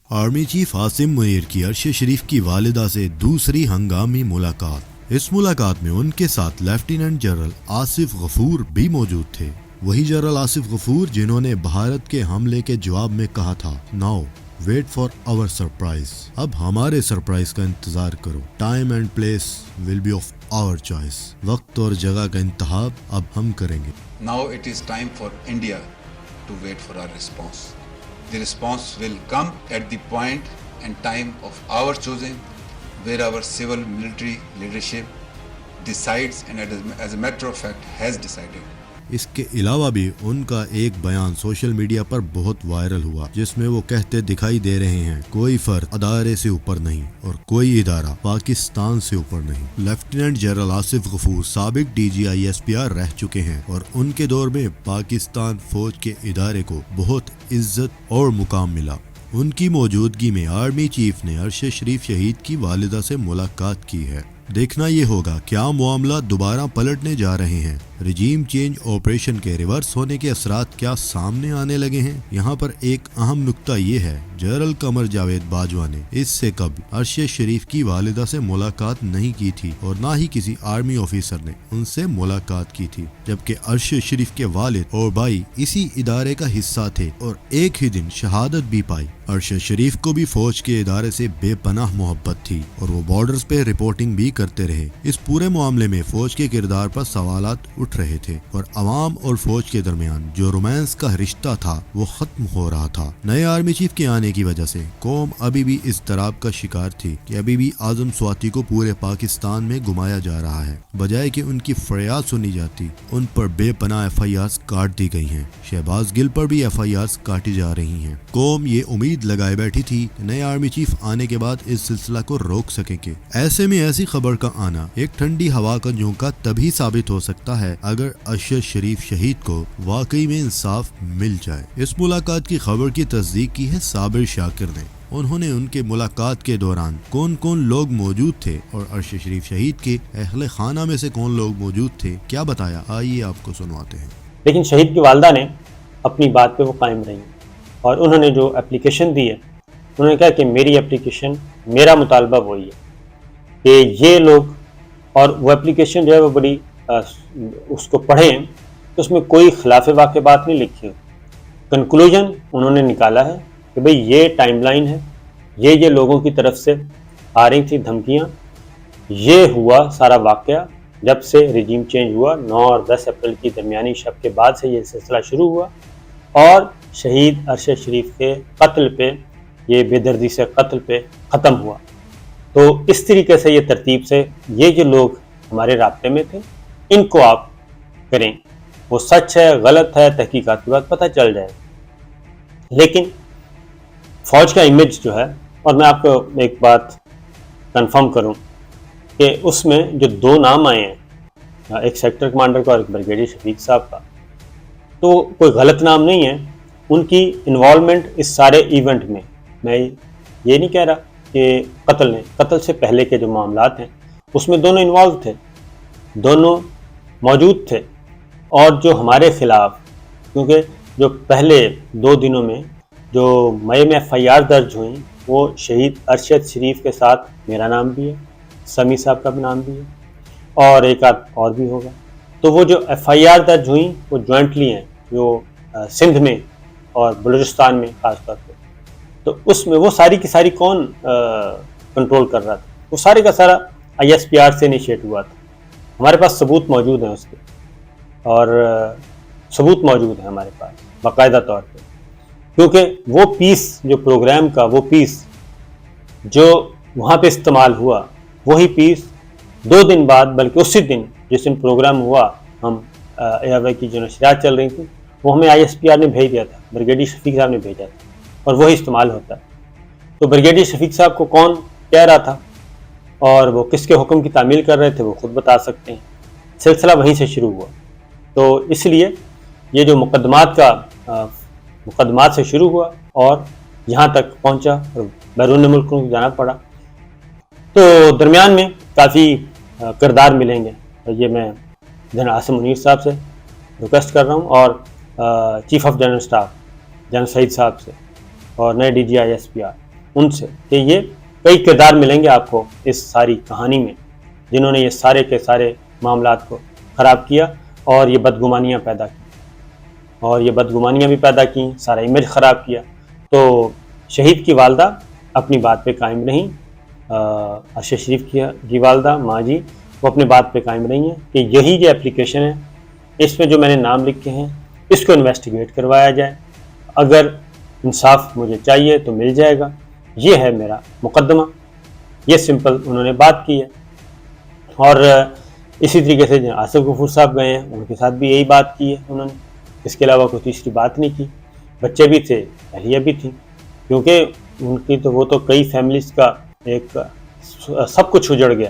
Army chief Asim Munir کی ارشد شریف کی والدہ سے دوسری ہنگامی ملاقات۔ اس ملاقات میں ان کے ساتھ لیفٹیننٹ جنرل آصف غفور بھی موجود تھے، وہی جنرل آصف غفور جنہوں نے بھارت کے حملے کے جواب میں کہا تھا now wait for our surprise, اب ہمارے سرپرائز کا انتظار کرو، time and place will be of our choice, وقت اور جگہ کا انتخاب اب ہم کریں گے۔ Now it is time for India to wait for our response. The response will come at the point and time of our choosing, where our civil military leadership decides and as a matter of fact has decided. اس کے علاوہ بھی ان کا ایک بیان social media پر بہت viral ہوا، جس میں وہ کہتے دکھائی دے رہے ہیں کوئی فرد ادارے سے اوپر نہیں اور کوئی ادارہ پاکستان سے اوپر نہیں۔ لیفٹیننٹ جنرل آصف غفور سابق DGISPR رہ چکے ہیں اور ان کے دور میں پاکستان فوج کے ادارے کو بہت عزت اور مقام ملا۔ ان کی موجودگی میں آرمی چیف نے ارشد شریف شہید کی والدہ سے ملاقات کی ہے۔ دیکھنا یہ ہوگا کیا معاملہ دوبارہ پلٹنے جا رہے ہیں، رجیم چینج آپریشن کے ریورس ہونے کے اثرات کیا سامنے آنے لگے ہیں۔ یہاں پر ایک اہم نکتہ یہ ہے، جنرل قمر جاوید باجوہ نے اس سے قبل ارشد شریف کی والدہ سے ملاقات نہیں کی تھی اور نہ ہی کسی آرمی آفیسر نے ان سے ملاقات کی تھی، جبکہ ارشد شریف کے والد اور بھائی اسی ادارے کا حصہ تھے اور ایک ہی دن شہادت بھی پائی۔ ارشد شریف کو بھی فوج کے ادارے سے بے پناہ محبت تھی اور وہ بارڈرز پہ رپورٹنگ بھی کرتے رہے۔ اس پورے معاملے میں فوج کے کردار پر سوالات اٹھ رہے تھے اور عوام اور فوج کے درمیان جو رومانس کا رشتہ تھا وہ ختم ہو رہا تھا۔ نئے آرمی چیف کے آنے کی وجہ سے قوم ابھی بھی اضطراب کا شکار تھی کہ ابھی بھی اعظم سواتی کو پورے پاکستان میں گھمایا جا رہا ہے، بجائے کہ ان کی فریاد سنی جاتی ان پر بے پناہ FIRs کاٹ دی گئی ہیں۔ شہباز گل پر بھی FIRs کاٹی جا رہی ہیں۔ قوم یہ امید لگائے بیٹھی تھی کہ نئے آرمی چیف آنے کے بعد اس سلسلہ کو روک سکیں گے۔ ایسے میں ایسی خبر کا آنا ایک ٹھنڈی ہوا کا جھونکا تبھی ثابت ہو سکتا ہے اگر ارشد شریف شہید کو واقعی میں انصاف مل جائے۔ اس ملاقات کی خبر کی تصدیق کی ہے صابر شاکر نے۔ انہوں نے ان کے ملاقات کے دوران کون کون لوگ موجود تھے اور ارشد شریف شہید کے اہل خانہ میں سے کون لوگ موجود تھے کیا بتایا، آئیے آپ کو سنواتے ہیں۔ لیکن شہید کی والدہ نے اپنی بات پہ وہ قائم رہی اور انہوں نے جو اپلیکیشن دی ہے، انہوں نے کہا کہ میری اپلیکیشن، میرا مطالبہ وہی ہے کہ یہ لوگ، اور وہ اپلیکیشن جو ہے وہ بڑی اس کو پڑھیں تو اس میں کوئی خلاف واقع بات نہیں لکھی ہو۔ کنکلوژن انہوں نے نکالا ہے کہ بھئی یہ ٹائم لائن ہے، یہ لوگوں کی طرف سے آ رہی تھی دھمکیاں، یہ ہوا سارا واقعہ جب سے رجیم چینج ہوا 9 اور 10 اپریل کی درمیانی شب کے بعد سے یہ سلسلہ شروع ہوا اور شہید ارشد شریف کے قتل پہ، یہ بے دردی سے قتل پہ ختم ہوا۔ تو اس طریقے سے یہ ترتیب سے یہ جو لوگ ہمارے رابطے میں تھے ان کو آپ کریں، وہ سچ ہے غلط ہے تحقیقات کے بعد پتہ چل جائے۔ لیکن فوج کا امیج جو ہے، اور میں آپ کو ایک بات کنفرم کروں کہ اس میں جو 2 نام آئے ہیں، ایک سیکٹر کمانڈر کا اور ایک بریگیڈیئر شفیق صاحب کا، تو کوئی غلط نام نہیں ہے، ان کی انوالومنٹ اس سارے ایونٹ میں، میں یہ نہیں کہہ رہا کہ قتل سے پہلے کے جو معاملات ہیں اس میں دونوں انوالو تھے، دونوں موجود تھے، اور جو ہمارے خلاف، کیونکہ جو پہلے 2 دنوں میں جو مئی میں FIR درج ہوئیں وہ شہید ارشد شریف کے ساتھ میرا نام بھی ہے، سمیع صاحب کا بھی نام بھی ہے، اور ایک آدھ اور بھی ہوگا۔ تو وہ جو FIR درج ہوئیں وہ جوائنٹلی ہیں، جو سندھ میں اور بلوچستان میں خاص طور پہ، تو اس میں وہ ساری کی ساری کون کنٹرول کر رہا تھا؟ وہ سارے کا سارا ISPR سے انیشیٹ ہوا تھا۔ ہمارے پاس ثبوت موجود ہیں اس کے، اور ثبوت موجود ہے ہمارے پاس باقاعدہ طور پہ، کیونکہ وہ پیس جو پروگرام کا، وہ پیس جو وہاں پہ استعمال ہوا، وہی پیس 2 دن بعد، بلکہ اسی دن جس دن پروگرام ہوا، ہم ARY کی جو نشریات چل رہی تھیں وہ ہمیں ISPR نے بھیج دیا تھا، بریگیڈیئر شفیق صاحب نے بھیجا تھا، اور وہی استعمال ہوتا ہے۔ تو بریگیڈیئر شفیق صاحب کو کون کہہ رہا تھا اور وہ کس کے حکم کی تعمیل کر رہے تھے وہ خود بتا سکتے ہیں۔ سلسلہ وہیں سے شروع ہوا، تو اس لیے یہ جو مقدمات سے شروع ہوا اور یہاں تک پہنچا اور بیرون ملکوں کو جانا پڑا، تو درمیان میں کافی کردار ملیں گے، اور یہ میں جنرل عاصم منیر صاحب سے ریکویسٹ کر رہا ہوں، اور chief of general staff general Saeed صاحب سے، اور نئے DGISPR ان سے کہ یہ کئی کردار ملیں گے آپ کو اس ساری کہانی میں جنہوں نے یہ سارے کے سارے معاملات کو خراب کیا اور یہ بدگمانیاں پیدا کی اور یہ بدگمانیاں بھی پیدا کی، سارا امیج خراب کیا۔ تو شہید کی والدہ اپنی بات پہ قائم رہیں، ارشد شریف کی والدہ ماں جی وہ اپنے بات پہ قائم رہی ہیں کہ یہی جو اپلیکیشن ہے اس میں جو میں نے نام لکھے ہیں اس کو انویسٹیگیٹ کروایا جائے، اگر انصاف مجھے چاہیے تو مل جائے گا، یہ ہے میرا مقدمہ۔ یہ سمپل انہوں نے بات کی ہے۔ اور اسی طریقے سے جو آصف غفور صاحب گئے ہیں ان کے ساتھ بھی یہی بات کی ہے انہوں نے، اس کے علاوہ کوئی تیسری بات نہیں کی۔ بچے بھی تھے، اہلیہ بھی تھی، کیونکہ ان کی تو وہ تو کئی فیملیز کا ایک سب کچھ اجڑ گیا۔